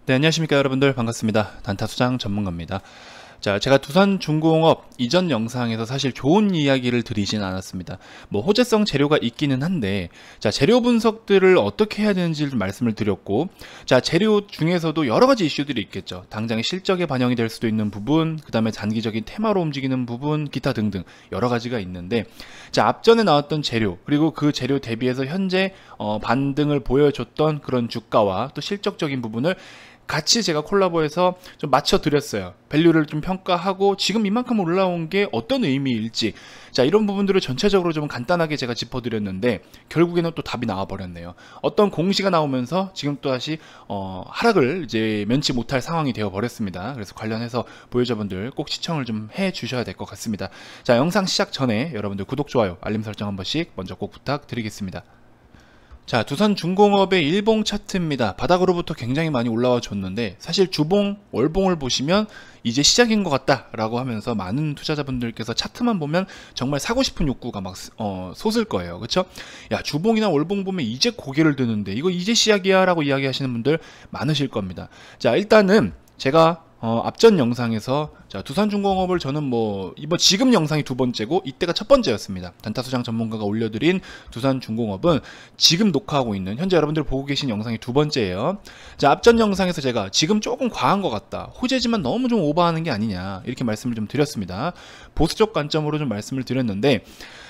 네, 안녕하십니까 여러분들, 반갑습니다. 단타수장 전문가입니다. 자, 제가 두산중공업 이전 영상에서 사실 좋은 이야기를 드리진 않았습니다. 뭐 호재성 재료가 있기는 한데, 자, 재료 분석들을 어떻게 해야 되는지 말씀을 드렸고, 자, 재료 중에서도 여러 가지 이슈들이 있겠죠. 당장의 실적에 반영이 될 수도 있는 부분, 그 다음에 단기적인 테마로 움직이는 부분, 기타 등등 여러 가지가 있는데, 자, 앞전에 나왔던 재료, 그리고 그 재료 대비해서 현재 반등을 보여줬던 그런 주가와 또 실적적인 부분을 같이 제가 콜라보해서 좀 맞춰 드렸어요. 밸류를 좀 평가하고 지금 이만큼 올라온 게 어떤 의미일지, 자, 이런 부분들을 전체적으로 좀 간단하게 제가 짚어 드렸는데 결국에는 또 답이 나와 버렸네요. 어떤 공시가 나오면서 지금 또 다시 하락을 이제 면치 못할 상황이 되어 버렸습니다. 그래서 관련해서 보유자분들 꼭 시청을 좀 해 주셔야 될 것 같습니다. 자, 영상 시작 전에 여러분들 구독, 좋아요, 알림 설정 한 번씩 먼저 꼭 부탁드리겠습니다. 자, 두산중공업의 일봉 차트입니다. 바닥으로부터 굉장히 많이 올라와 줬는데 사실 주봉, 월봉을 보시면 이제 시작인 것 같다 라고 하면서 많은 투자자분들께서 차트만 보면 정말 사고 싶은 욕구가 막 솟을 거예요. 그쵸? 야, 주봉이나 월봉 보면 이제 고개를 드는데 이거 이제 시작이야 라고 이야기하시는 분들 많으실 겁니다. 자, 일단은 제가 앞전 영상에서, 자, 두산중공업을 저는 뭐 지금 영상이 두 번째고 이때가 첫 번째였습니다. 단타수장 전문가가 올려드린 두산중공업은 지금 녹화하고 있는 현재 여러분들 보고 계신 영상이 두 번째예요. 자, 앞전 영상에서 제가 지금 조금 과한 것 같다, 호재지만 너무 좀 오버하는 게 아니냐, 이렇게 말씀을 좀 드렸습니다. 보수적 관점으로 좀 말씀을 드렸는데,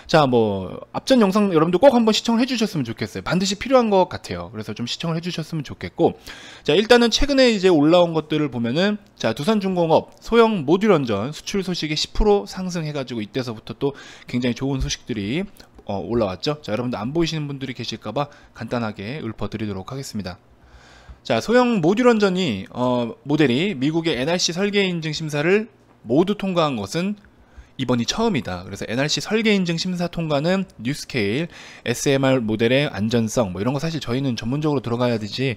자, 뭐 앞전 영상 여러분들 꼭 한번 시청을 해주셨으면 좋겠어요. 반드시 필요한 것 같아요. 그래서 좀 시청을 해주셨으면 좋겠고, 자, 일단은 최근에 이제 올라온 것들을 보면은, 자, 두산중공업 소형 모듈 원전 수출 소식이 10% 상승해가지고 이때서부터 또 굉장히 좋은 소식들이 올라왔죠. 자, 여러분들 안 보이시는 분들이 계실까봐 간단하게 읊어드리도록 하겠습니다. 자, 소형 모듈 원전이 모델이 미국의 NRC 설계 인증 심사를 모두 통과한 것은 이번이 처음이다. 그래서 NRC 설계 인증 심사 통과는 뉴스케일, SMR 모델의 안전성, 뭐 이런 거 사실 저희는 전문적으로 들어가야 되지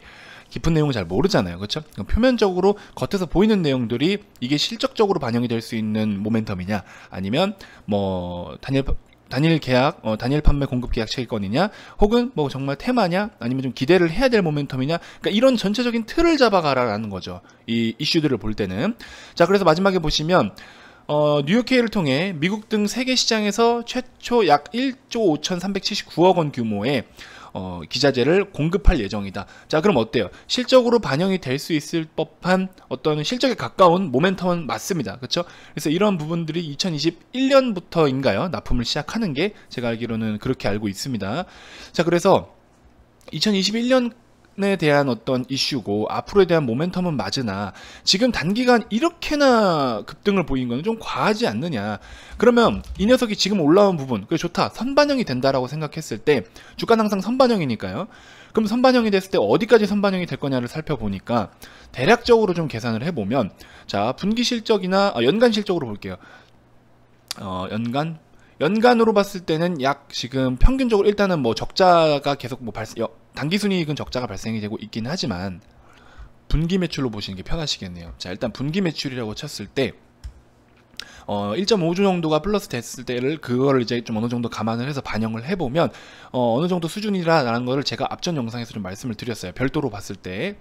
깊은 내용을 잘 모르잖아요. 그렇죠? 표면적으로 겉에서 보이는 내용들이 이게 실적적으로 반영이 될 수 있는 모멘텀이냐, 아니면 뭐 단일 계약, 단일 판매 공급 계약 체결권이냐, 혹은 뭐 정말 테마냐, 아니면 좀 기대를 해야 될 모멘텀이냐, 그러니까 이런 전체적인 틀을 잡아가라라는 거죠. 이 이슈들을 볼 때는. 자, 그래서 마지막에 보시면 뉴욕케이를 통해 미국 등 세계 시장에서 최초 약 1조 5,379억 원 규모의 기자재를 공급할 예정이다. 자, 그럼 어때요? 실적으로 반영이 될 수 있을 법한 어떤 실적에 가까운 모멘텀은 맞습니다. 그렇죠? 그래서 이런 부분들이 2021년부터인가요? 납품을 시작하는 게 제가 알기로는 그렇게 알고 있습니다. 자, 그래서 2021년 에 대한 어떤 이슈고 앞으로에 대한 모멘텀은 맞으나 지금 단기간 이렇게나 급등을 보인 거는 좀 과하지 않느냐. 그러면 이 녀석이 지금 올라온 부분, 그래 좋다, 선반영이 된다라고 생각했을 때 주가는 항상 선반영이니까요. 그럼 선반영이 됐을 때 어디까지 선반영이 될 거냐를 살펴보니까 대략적으로 좀 계산을 해보면, 자, 분기 실적이나 연간 실적으로 볼게요. 연간으로 봤을 때는 약 지금 평균적으로 일단은 뭐 적자가 계속 뭐 단기순이익은 적자가 발생이 되고 있긴 하지만 분기 매출로 보시는 게 편하시겠네요. 자, 일단 분기 매출이라고 쳤을 때 1.5조 정도가 플러스 됐을 때를 그거를 이제 좀 어느 정도 감안을 해서 반영을 해보면 어느 정도 수준이라는 거를 제가 앞전 영상에서 좀 말씀을 드렸어요. 별도로 봤을 때.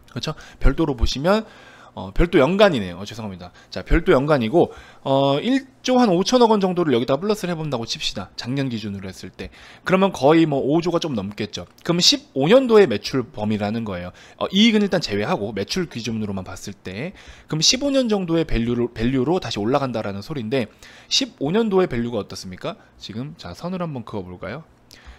그렇죠? 별도로 보시면 별도 연간이네요. 죄송합니다. 자, 별도 연간이고 1조 한 5천억 원 정도를 여기다 플러스를 해본다고 칩시다. 작년 기준으로 했을 때. 그러면 거의 뭐 5조가 좀 넘겠죠. 그럼 15년도의 매출 범위라는 거예요. 이익은 일단 제외하고 매출 기준으로만 봤을 때. 그럼 15년 정도의 밸류로 다시 올라간다라는 소리인데, 15년도의 밸류가 어떻습니까? 지금 자, 선을 한번 그어볼까요?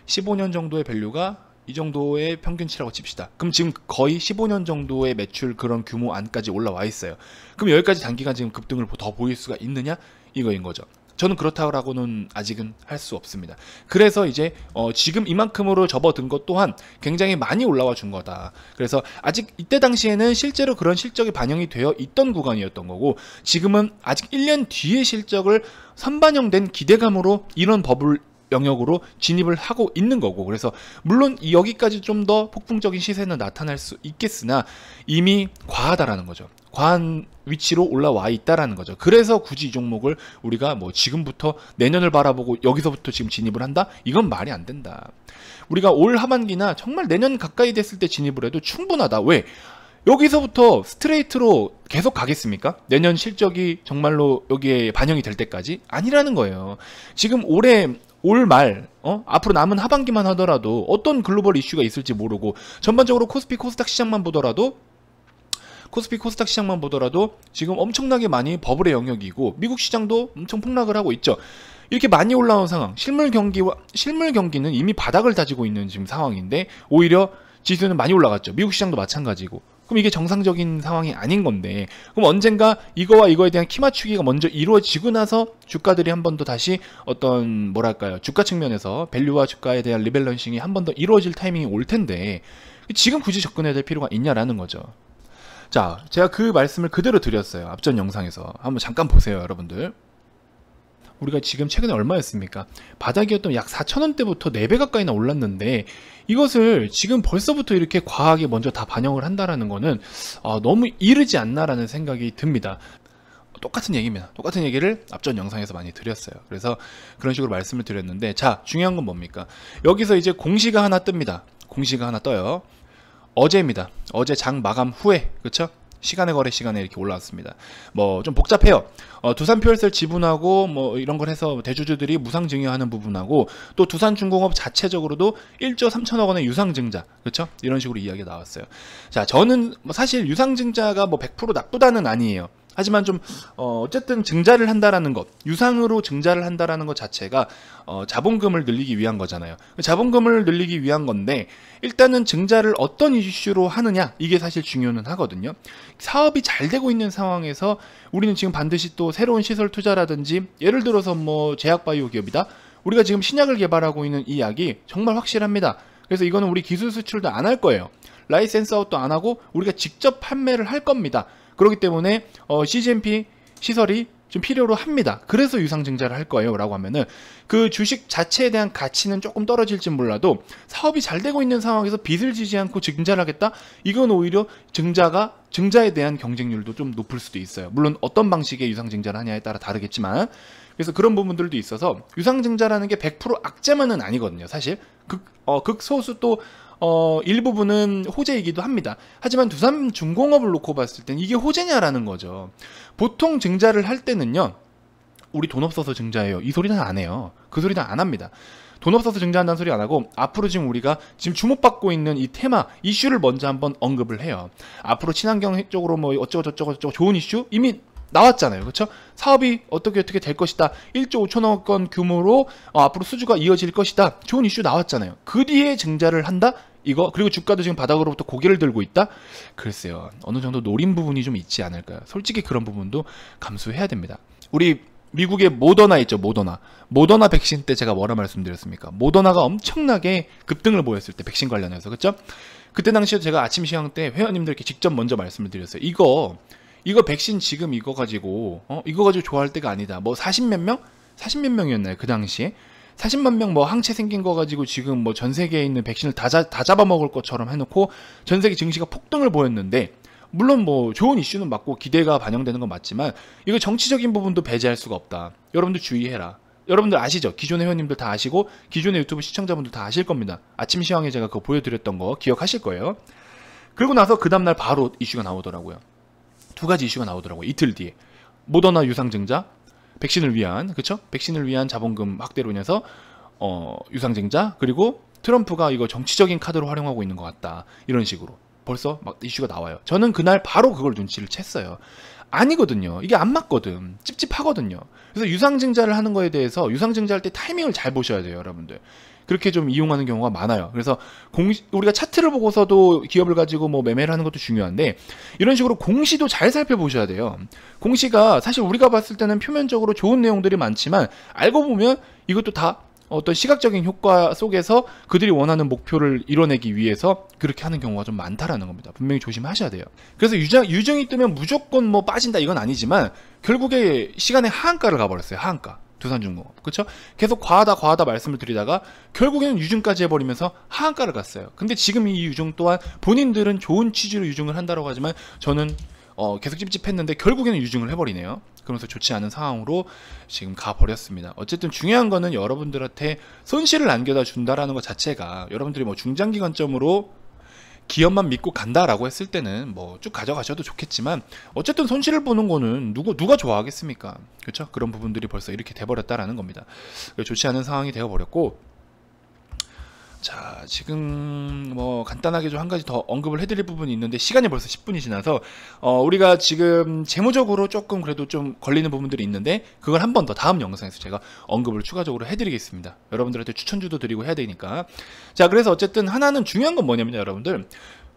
15년 정도의 밸류가 이 정도의 평균치라고 칩시다. 그럼 지금 거의 15년 정도의 매출 그런 규모 안까지 올라와 있어요. 그럼 여기까지 단기간 지금 급등을 더 보일 수가 있느냐? 이거인 거죠. 저는 그렇다고는 아직은 할 수 없습니다. 그래서 이제 지금 이만큼으로 접어든 것 또한 굉장히 많이 올라와 준 거다. 그래서 아직 이때 당시에는 실제로 그런 실적이 반영이 되어 있던 구간이었던 거고, 지금은 아직 1년 뒤의 실적을 선반영된 기대감으로 이런 버블 영역으로 진입을 하고 있는 거고, 그래서 물론 여기까지 좀 더 폭풍적인 시세는 나타날 수 있겠으나 이미 과하다라는 거죠. 과한 위치로 올라와 있다라는 거죠. 그래서 굳이 이 종목을 우리가 뭐 지금부터 내년을 바라보고 여기서부터 지금 진입을 한다? 이건 말이 안 된다. 우리가 올 하반기나 정말 내년 가까이 됐을 때 진입을 해도 충분하다. 왜? 여기서부터 스트레이트로 계속 가겠습니까? 내년 실적이 정말로 여기에 반영이 될 때까지? 아니라는 거예요. 지금 올 말, 앞으로 남은 하반기만 하더라도 어떤 글로벌 이슈가 있을지 모르고, 전반적으로 코스피 코스닥 시장만 보더라도 지금 엄청나게 많이 버블의 영역이고, 미국 시장도 엄청 폭락을 하고 있죠. 이렇게 많이 올라온 상황, 실물 경기는 이미 바닥을 다지고 있는 지금 상황인데, 오히려 지수는 많이 올라갔죠. 미국 시장도 마찬가지고. 그럼 이게 정상적인 상황이 아닌 건데, 그럼 언젠가 이거와 이거에 대한 키 맞추기가 먼저 이루어지고 나서 주가들이 한 번 더 다시 어떤 뭐랄까요, 주가 측면에서 밸류와 주가에 대한 리밸런싱이 한 번 더 이루어질 타이밍이 올 텐데, 지금 굳이 접근해야 될 필요가 있냐라는 거죠. 자, 제가 그 말씀을 그대로 드렸어요. 앞전 영상에서. 한번 잠깐 보세요, 여러분들. 우리가 지금 최근에 얼마였습니까? 바닥이었던 약 4,000원대부터 4배 가까이나 올랐는데, 이것을 지금 벌써부터 이렇게 과하게 먼저 다 반영을 한다라는 거는 너무 이르지 않나라는 생각이 듭니다. 똑같은 얘기입니다. 똑같은 얘기를 앞전 영상에서 많이 드렸어요. 그래서 그런 식으로 말씀을 드렸는데, 자, 중요한 건 뭡니까? 여기서 이제 공시가 하나 뜹니다. 공시가 하나 떠요. 어제입니다. 어제 장 마감 후에, 그쵸? 시간의 거래 시간에 이렇게 올라왔습니다. 뭐 좀 복잡해요. 두산표열세를 지분하고 뭐 이런 걸 해서 대주주들이 무상증여하는 부분하고, 또 두산중공업 자체적으로도 1조 3천억 원의 유상증자, 그렇죠? 이런 식으로 이야기가 나왔어요. 자, 저는 뭐 사실 유상증자가 뭐 100% 나쁘다는 아니에요. 하지만 좀 어쨌든 증자를 한다라는 것, 유상으로 증자를 한다라는 것 자체가 자본금을 늘리기 위한 거잖아요. 자본금을 늘리기 위한 건데, 일단은 증자를 어떤 이슈로 하느냐, 이게 사실 중요는 하거든요. 사업이 잘 되고 있는 상황에서 우리는 지금 반드시 또 새로운 시설 투자라든지, 예를 들어서 뭐 제약바이오 기업이다, 우리가 지금 신약을 개발하고 있는 이 약이 정말 확실합니다. 그래서 이거는 우리 기술 수출도 안 할 거예요. 라이센스 아웃도 안 하고 우리가 직접 판매를 할 겁니다. 그렇기 때문에 CGMP 시설이 좀 필요로 합니다. 그래서 유상증자를 할 거예요 라고 하면은, 그 주식 자체에 대한 가치는 조금 떨어질지 몰라도 사업이 잘 되고 있는 상황에서 빚을 지지 않고 증자를 하겠다? 이건 오히려 증자에 대한 경쟁률도 좀 높을 수도 있어요. 물론 어떤 방식의 유상증자를 하냐에 따라 다르겠지만, 그래서 그런 부분들도 있어서 유상증자라는 게 100% 악재만은 아니거든요. 사실 극소수 또 일부분은 호재이기도 합니다. 하지만 두산중공업을 놓고 봤을 땐 이게 호재냐라는 거죠. 보통 증자를 할 때는요, 우리 돈 없어서 증자해요, 이 소리는 안 해요. 그 소리는 안 합니다. 돈 없어서 증자한다는 소리 안 하고, 앞으로 지금 우리가 지금 주목받고 있는 이 테마, 이슈를 먼저 한번 언급을 해요. 앞으로 친환경 쪽으로 뭐 어쩌고 좋은 이슈 이미 나왔잖아요. 그렇죠? 사업이 어떻게 될 것이다. 1조 5천억 원 규모로 앞으로 수주가 이어질 것이다. 좋은 이슈 나왔잖아요. 그 뒤에 증자를 한다? 이거, 그리고 주가도 지금 바닥으로부터 고개를 들고 있다? 글쎄요, 어느 정도 노린 부분이 좀 있지 않을까요? 솔직히 그런 부분도 감수해야 됩니다. 우리 미국의 모더나 있죠, 모더나 백신 때 제가 뭐라 말씀드렸습니까? 모더나가 엄청나게 급등을 보였을 때, 백신 관련해서, 그렇죠? 그때 당시에 제가 아침 시황 때 회원님들께 직접 먼저 말씀을 드렸어요. 이거 백신 지금 이거 가지고 좋아할 때가 아니다. 뭐 40몇 명이었나요? 그 당시에 40만 명 뭐 항체 생긴 거 가지고 지금 뭐 전 세계에 있는 백신을 다 잡아먹을 것처럼 해놓고 전 세계 증시가 폭등을 보였는데, 물론 뭐 좋은 이슈는 맞고 기대가 반영되는 건 맞지만, 이거 정치적인 부분도 배제할 수가 없다. 여러분들 주의해라. 여러분들 아시죠? 기존의 회원님들 다 아시고 기존의 유튜브 시청자분들 다 아실 겁니다. 아침 시황에 제가 그거 보여드렸던 거 기억하실 거예요. 그리고 나서 그 다음날 바로 이슈가 나오더라고요. 두 가지 이슈가 나오더라고요. 이틀 뒤에 모더나 유상증자, 백신을 위한, 그쵸? 백신을 위한 자본금 확대로 인해서 유상증자, 그리고 트럼프가 이거 정치적인 카드로 활용하고 있는 것 같다, 이런 식으로 벌써 막 이슈가 나와요. 저는 그날 바로 그걸 눈치를 챘어요. 아니거든요. 이게 안 맞거든. 찝찝하거든요. 그래서 유상증자를 하는 거에 대해서, 유상증자할 때 타이밍을 잘 보셔야 돼요, 여러분들. 그렇게 좀 이용하는 경우가 많아요. 그래서 우리가 차트를 보고서도 기업을 가지고 뭐 매매를 하는 것도 중요한데, 이런 식으로 공시도 잘 살펴보셔야 돼요. 공시가 사실 우리가 봤을 때는 표면적으로 좋은 내용들이 많지만, 알고 보면 이것도 다 어떤 시각적인 효과 속에서 그들이 원하는 목표를 이뤄내기 위해서 그렇게 하는 경우가 좀 많다라는 겁니다. 분명히 조심하셔야 돼요. 그래서 유증이 뜨면 무조건 뭐 빠진다, 이건 아니지만, 결국에 시간에 하한가를 가버렸어요. 하한가. 두산중공업, 그렇죠? 계속 과하다 말씀을 드리다가 결국에는 유증까지 해버리면서 하한가를 갔어요. 근데 지금 이 유증 또한 본인들은 좋은 취지로 유증을 한다고 하지만, 저는 계속 찝찝했는데 결국에는 유증을 해버리네요. 그러면서 좋지 않은 상황으로 지금 가버렸습니다. 어쨌든 중요한 거는 여러분들한테 손실을 안겨다 준다라는 것 자체가, 여러분들이 뭐 중장기 관점으로 기업만 믿고 간다라고 했을 때는 뭐 쭉 가져가셔도 좋겠지만 어쨌든 손실을 보는 거는 누가 좋아하겠습니까? 그렇죠? 그런 부분들이 벌써 이렇게 돼버렸다라는 겁니다. 좋지 않은 상황이 되어버렸고, 자, 지금 뭐 간단하게 좀 한 가지 더 언급을 해드릴 부분이 있는데 시간이 벌써 10분이 지나서 우리가 지금 재무적으로 조금 그래도 좀 걸리는 부분들이 있는데 그걸 한 번 더 다음 영상에서 제가 언급을 추가적으로 해드리겠습니다. 여러분들한테 추천주도 드리고 해야 되니까. 자, 그래서 어쨌든 하나는 중요한 건 뭐냐면요, 여러분들.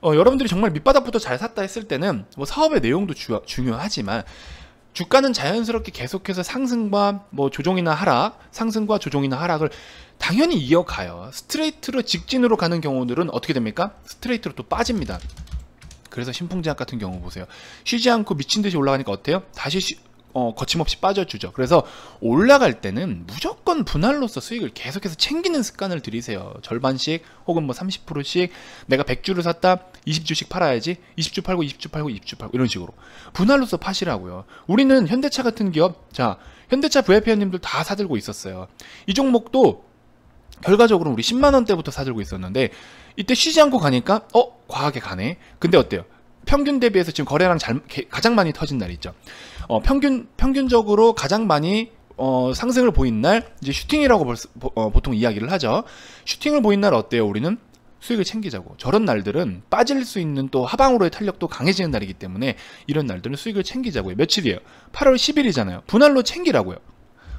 여러분들이 정말 밑바닥부터 잘 샀다 했을 때는 뭐 사업의 내용도 중요하지만 주가는 자연스럽게 계속해서 상승과 뭐 조정이나 하락, 상승과 조정이나 하락을 당연히 이어가요. 스트레이트로 직진으로 가는 경우들은 어떻게 됩니까? 스트레이트로 또 빠집니다. 그래서 신풍제약 같은 경우 보세요. 쉬지 않고 미친 듯이 올라가니까 어때요? 다시 거침없이 빠져주죠. 그래서 올라갈 때는 무조건 분할로서 수익을 계속해서 챙기는 습관을 들이세요. 절반씩 혹은 뭐 30%씩 내가 100주를 샀다 20주씩 팔아야지 20주 팔고 20주 팔고 20주 팔고 이런 식으로 분할로서 파시라고요. 우리는 현대차 같은 기업, 자, 현대차 VIP원님들 다 사들고 있었어요. 이 종목도 결과적으로 우리 10만원대부터 사들고 있었는데 이때 쉬지 않고 가니까 과하게 가네. 근데 어때요? 평균 대비해서 지금 거래량 가장 많이 터진 날 있죠. 평균적으로 가장 많이 상승을 보인 날 이제 슈팅이라고 보통 이야기를 하죠. 슈팅을 보인 날 어때요? 우리는 수익을 챙기자고. 저런 날들은 빠질 수 있는 또 하방으로의 탄력도 강해지는 날이기 때문에 이런 날들은 수익을 챙기자고요. 며칠이에요? 8월 10일이잖아요. 분할로 챙기라고요.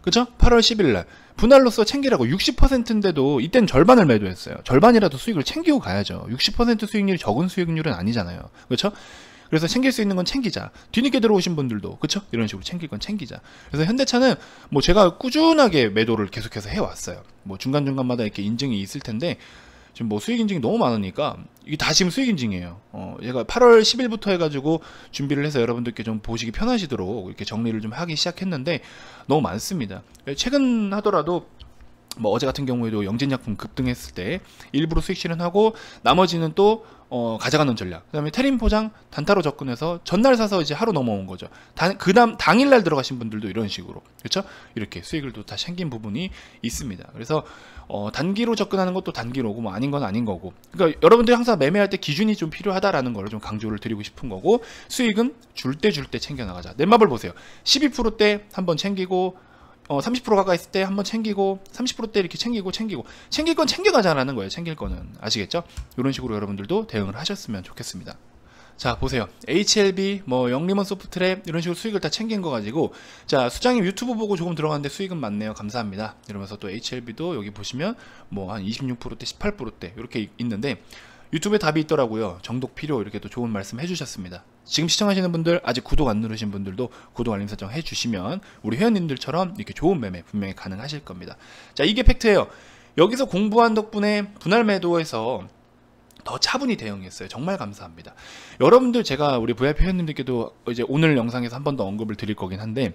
그죠? 8월 10일 날 분할로서 챙기라고. 60%인데도 이땐 절반을 매도했어요. 절반이라도 수익을 챙기고 가야죠. 60% 수익률이 적은 수익률은 아니잖아요. 그렇죠? 그래서 챙길 수 있는 건 챙기자. 뒤늦게 들어오신 분들도 그렇죠? 이런 식으로 챙길 건 챙기자. 그래서 현대차는 뭐 제가 꾸준하게 매도를 계속해서 해왔어요. 뭐 중간중간마다 이렇게 인증이 있을 텐데 지금 뭐 수익 인증이 너무 많으니까 이게 다 지금 수익 인증이에요. 제가 8월 10일부터 해가지고 준비를 해서 여러분들께 좀 보시기 편하시도록 이렇게 정리를 좀 하기 시작했는데 너무 많습니다. 최근 하더라도 뭐 어제 같은 경우에도 영진약품 급등했을 때 일부러 수익 실현하고 나머지는 또 가져가는 전략. 그 다음에 테린 포장 단타로 접근해서 전날 사서 이제 하루 넘어온 거죠. 그 다음 당일날 들어가신 분들도 이런 식으로, 그렇죠? 이렇게 수익을 또 다 챙긴 부분이 있습니다. 그래서 단기로 접근하는 것도 단기로고 뭐 아닌 건 아닌 거고. 그러니까 여러분들이 항상 매매할 때 기준이 좀 필요하다라는 걸 좀 강조를 드리고 싶은 거고, 수익은 줄 때 챙겨 나가자. 넷마블 보세요. 12%대 한번 챙기고 30% 가까이 있을 때 한번 챙기고 30%대 이렇게 챙기고 챙길 건 챙겨가자라는 거예요. 챙길 거는. 아시겠죠? 이런 식으로 여러분들도 대응을 하셨으면 좋겠습니다. 자, 보세요. HLB, 뭐 영리먼 소프트랩 이런 식으로 수익을 다 챙긴 거 가지고, 자, 수장님 유튜브 보고 조금 들어갔는데 수익은 많네요. 감사합니다. 이러면서 또 HLB도 여기 보시면 뭐 한 26%대 18%대 이렇게 있는데 유튜브에 답이 있더라고요. 정독 필요, 이렇게 또 좋은 말씀 해주셨습니다. 지금 시청하시는 분들, 아직 구독 안 누르신 분들도 구독 알림 설정 해주시면 우리 회원님들처럼 이렇게 좋은 매매 분명히 가능하실 겁니다. 자, 이게 팩트예요. 여기서 공부한 덕분에 분할 매도에서 더 차분히 대응했어요. 정말 감사합니다. 여러분들, 제가 우리 VIP 회원님들께도 이제 오늘 영상에서 한 번 더 언급을 드릴 거긴 한데,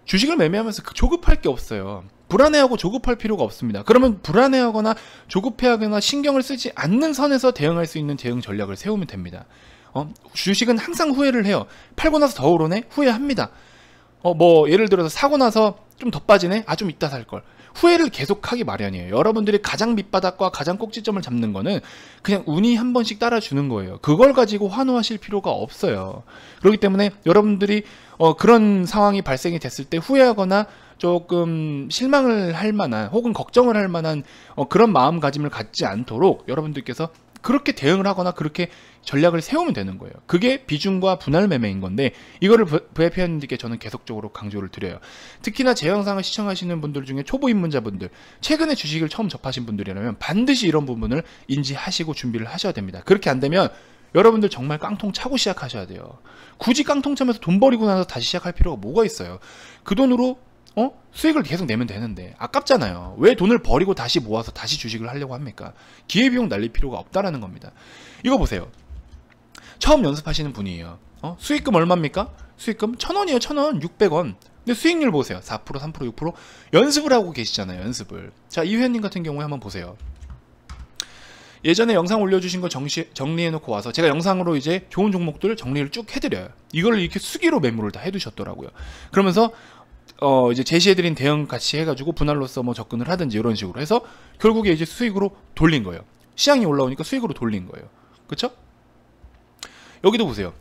주식을 매매하면서 조급할 게 없어요. 불안해하고 조급할 필요가 없습니다. 그러면 불안해하거나 조급해하거나 신경을 쓰지 않는 선에서 대응할 수 있는 대응 전략을 세우면 됩니다. 주식은 항상 후회를 해요. 팔고 나서 더 오르네? 후회합니다. 뭐 예를 들어서 사고 나서 좀 더 빠지네? 좀 이따 살걸. 후회를 계속하기 마련이에요. 여러분들이 가장 밑바닥과 가장 꼭지점을 잡는 거는 그냥 운이 한 번씩 따라주는 거예요. 그걸 가지고 환호하실 필요가 없어요. 그렇기 때문에 여러분들이 그런 상황이 발생이 됐을 때 후회하거나 조금 실망을 할 만한 혹은 걱정을 할 만한 그런 마음가짐을 갖지 않도록 여러분들께서 그렇게 대응을 하거나 그렇게 전략을 세우면 되는 거예요. 그게 비중과 분할 매매인 건데, 이거를 VIP원님들께 저는 계속적으로 강조를 드려요. 특히나 제 영상을 시청하시는 분들 중에 초보 입문자분들, 최근에 주식을 처음 접하신 분들이라면 반드시 이런 부분을 인지하시고 준비를 하셔야 됩니다. 그렇게 안 되면 여러분들 정말 깡통 차고 시작하셔야 돼요. 굳이 깡통 차면서 돈 버리고 나서 다시 시작할 필요가 뭐가 있어요? 그 돈으로 수익을 계속 내면 되는데 아깝잖아요. 왜 돈을 버리고 다시 모아서 다시 주식을 하려고 합니까? 기회비용 날릴 필요가 없다라는 겁니다. 이거 보세요. 처음 연습하시는 분이에요. 수익금 얼마입니까? 수익금 1,000원이에요. 1,000원, 600원. 근데 수익률 보세요. 4%, 3%, 6%. 연습을 하고 계시잖아요. 연습을. 자, 이 회원님 같은 경우에 한번 보세요. 예전에 영상 올려주신 거 정리해놓고 와서 제가 영상으로 이제 좋은 종목들 정리를 쭉 해드려요. 이걸 이렇게 수기로 매물을 다 해두셨더라고요. 그러면서 이제 제시해드린 대응 같이 해가지고 분할로서 뭐 접근을 하든지 이런 식으로 해서 결국에 이제 수익으로 돌린 거예요. 시장이 올라오니까 수익으로 돌린 거예요. 그쵸? 여기도 보세요.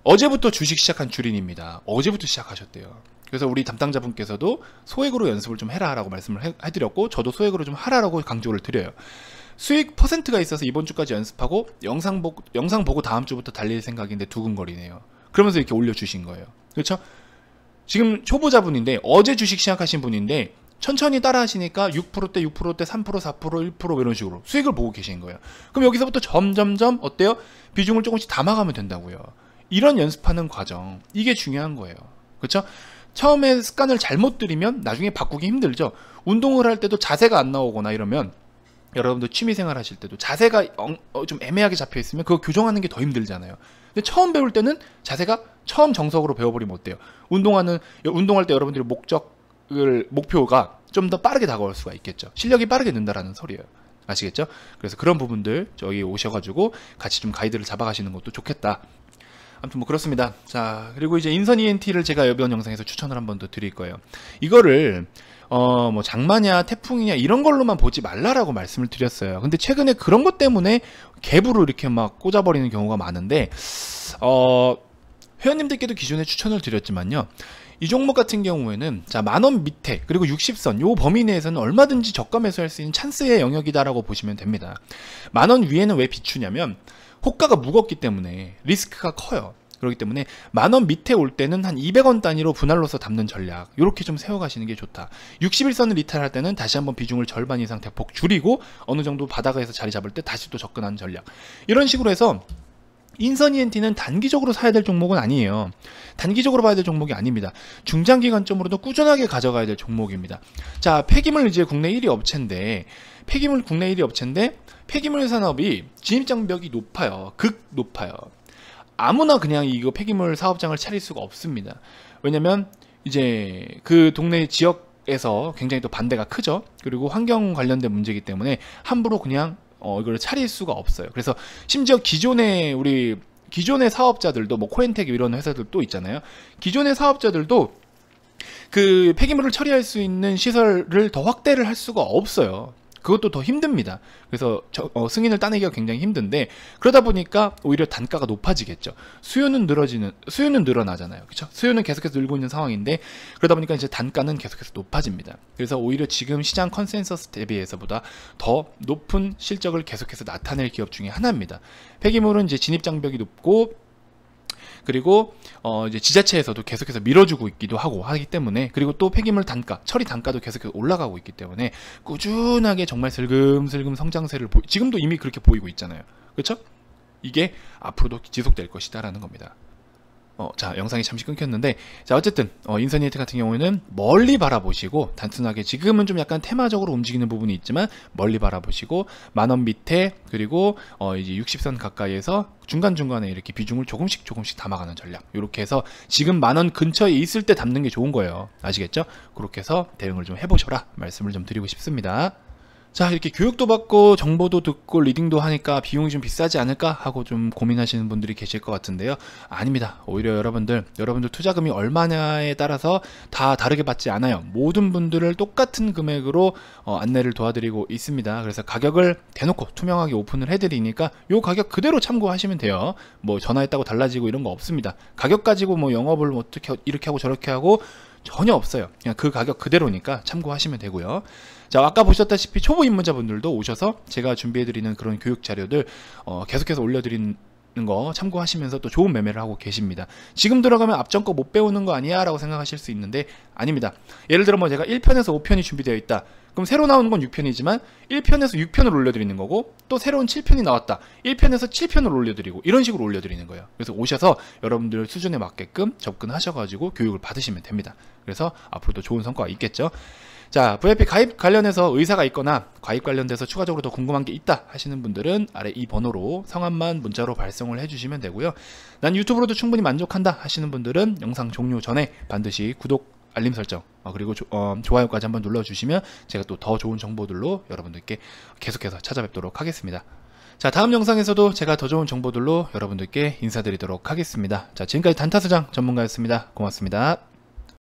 어제부터 주식 시작한 주린입니다. 어제부터 시작하셨대요. 그래서 우리 담당자분께서도 소액으로 연습을 좀 해라라고 말씀을 해드렸고, 저도 소액으로 좀 하라라고 강조를 드려요. 수익 퍼센트가 있어서 이번 주까지 연습하고 영상 보고 다음 주부터 달릴 생각인데 두근거리네요. 그러면서 이렇게 올려주신 거예요. 그렇죠? 지금 초보자분인데 어제 주식 시작하신 분인데 천천히 따라 하시니까 6%대, 6%대, 3%, 4%, 1% 이런 식으로 수익을 보고 계신 거예요. 그럼 여기서부터 점점점 어때요? 비중을 조금씩 담아가면 된다고요. 이런 연습하는 과정, 이게 중요한 거예요. 그렇죠? 처음에 습관을 잘못 들이면 나중에 바꾸기 힘들죠. 운동을 할 때도 자세가 안 나오거나 이러면, 여러분들 취미생활 하실 때도 자세가 좀 애매하게 잡혀 있으면 그거 교정하는 게 더 힘들잖아요. 근데 처음 배울 때는 자세가 처음 정석으로 배워버리면 어때요? 운동할 때 여러분들의 목표가 좀 더 빠르게 다가올 수가 있겠죠. 실력이 빠르게 는다라는 소리예요. 아시겠죠? 그래서 그런 부분들 저기 오셔가지고 같이 좀 가이드를 잡아가시는 것도 좋겠다. 아무튼 뭐 그렇습니다. 자, 그리고 이제 인선 ENT를 제가 이번 영상에서 추천을 한 번 더 드릴 거예요. 이거를 뭐 장마냐 태풍이냐 이런 걸로만 보지 말라라고 말씀을 드렸어요. 근데 최근에 그런 것 때문에 갭으로 이렇게 막 꽂아버리는 경우가 많은데, 회원님들께도 기존에 추천을 드렸지만요. 이 종목 같은 경우에는 자, 10,000원 밑에 그리고 60선 요 범위 내에서는 얼마든지 저가 매수할 수 있는 찬스의 영역이다라고 보시면 됩니다. 10,000원 위에는 왜 비추냐면 호가가 무겁기 때문에 리스크가 커요. 그렇기 때문에 10,000원 밑에 올 때는 한 200원 단위로 분할로서 담는 전략, 이렇게 좀 세워가시는 게 좋다. 61선을 리탈할 때는 다시 한번 비중을 절반 이상 대폭 줄이고 어느 정도 바닥에서 자리 잡을 때 다시 또 접근하는 전략, 이런 식으로 해서 인선 ENT는 단기적으로 사야 될 종목은 아니에요. 단기적으로 봐야 될 종목이 아닙니다. 중장기 관점으로도 꾸준하게 가져가야 될 종목입니다. 자, 폐기물 이제 국내 1위 업체인데, 폐기물 산업이 진입장벽이 높아요. 극 높아요. 아무나 그냥 이거 폐기물 사업장을 차릴 수가 없습니다. 왜냐면 이제 그 동네 지역에서 굉장히 또 반대가 크죠. 그리고 환경 관련된 문제이기 때문에 함부로 그냥 이걸 차릴 수가 없어요. 그래서 심지어 기존의 사업자들도 뭐 코엔텍 이런 회사들도 있잖아요. 기존의 사업자들도 그 폐기물을 처리할 수 있는 시설을 더 확대를 할 수가 없어요. 그것도 더 힘듭니다. 그래서 승인을 따내기가 굉장히 힘든데, 그러다 보니까 오히려 단가가 높아지겠죠. 수요는 늘어나잖아요. 그렇죠? 수요는 계속해서 늘고 있는 상황인데, 그러다 보니까 이제 단가는 계속해서 높아집니다. 그래서 오히려 지금 시장 컨센서스 대비해서보다 더 높은 실적을 계속해서 나타낼 기업 중에 하나입니다. 폐기물은 이제 진입 장벽이 높고, 그리고 이제 지자체에서도 계속해서 밀어주고 있기도 하기 때문에, 그리고 또 폐기물 단가, 처리 단가도 계속해서 올라가고 있기 때문에 꾸준하게 정말 슬금슬금 성장세를 지금도 이미 그렇게 보이고 있잖아요. 그렇죠? 이게 앞으로도 지속될 것이다라는 겁니다. 자, 영상이 잠시 끊겼는데, 자, 어쨌든 인선 ENT 같은 경우에는 멀리 바라보시고, 단순하게 지금은 좀 약간 테마적으로 움직이는 부분이 있지만 멀리 바라보시고 10,000원 밑에 그리고 이제 60선 가까이에서 중간중간에 이렇게 비중을 조금씩 담아가는 전략, 이렇게 해서 지금 10,000원 근처에 있을 때 담는 게 좋은 거예요. 아시겠죠? 그렇게 해서 대응을 좀 해보셔라 말씀을 좀 드리고 싶습니다. 자, 이렇게 교육도 받고 정보도 듣고 리딩도 하니까 비용이 좀 비싸지 않을까 하고 좀 고민하시는 분들이 계실 것 같은데요. 아닙니다. 오히려 여러분들 투자금이 얼마냐에 따라서 다 다르게 받지 않아요. 모든 분들을 똑같은 금액으로 안내를 도와드리고 있습니다. 그래서 가격을 대놓고 투명하게 오픈을 해드리니까 요 가격 그대로 참고하시면 돼요. 뭐 전화했다고 달라지고 이런 거 없습니다. 가격 가지고 뭐 영업을 뭐 어떻게 이렇게 하고 저렇게 하고 전혀 없어요. 그냥 그 가격 그대로니까 참고하시면 되고요. 자, 아까 보셨다시피 초보 입문자분들도 오셔서 제가 준비해드리는 그런 교육 자료들 계속해서 올려드리는 거 참고하시면서 또 좋은 매매를 하고 계십니다. 지금 들어가면 앞전 거 못 배우는 거 아니야 라고 생각하실 수 있는데 아닙니다. 예를 들어 뭐 제가 1편에서 5편이 준비되어 있다. 그럼 새로 나오는 건 6편이지만 1편에서 6편을 올려드리는 거고, 또 새로운 7편이 나왔다. 1편에서 7편을 올려드리고, 이런 식으로 올려드리는 거예요. 그래서 오셔서 여러분들 수준에 맞게끔 접근하셔가지고 교육을 받으시면 됩니다. 그래서 앞으로도 좋은 성과가 있겠죠. 자, VIP 가입 관련해서 의사가 있거나 가입 관련돼서 추가적으로 더 궁금한 게 있다 하시는 분들은 아래 이 번호로 성함만 문자로 발송을 해주시면 되고요. 난 유튜브로도 충분히 만족한다 하시는 분들은 영상 종료 전에 반드시 구독, 알림 설정, 그리고 좋아요까지 한번 눌러주시면 제가 또 더 좋은 정보들로 여러분들께 계속해서 찾아뵙도록 하겠습니다. 자, 다음 영상에서도 제가 더 좋은 정보들로 여러분들께 인사드리도록 하겠습니다. 자, 지금까지 단타수장 전문가였습니다. 고맙습니다.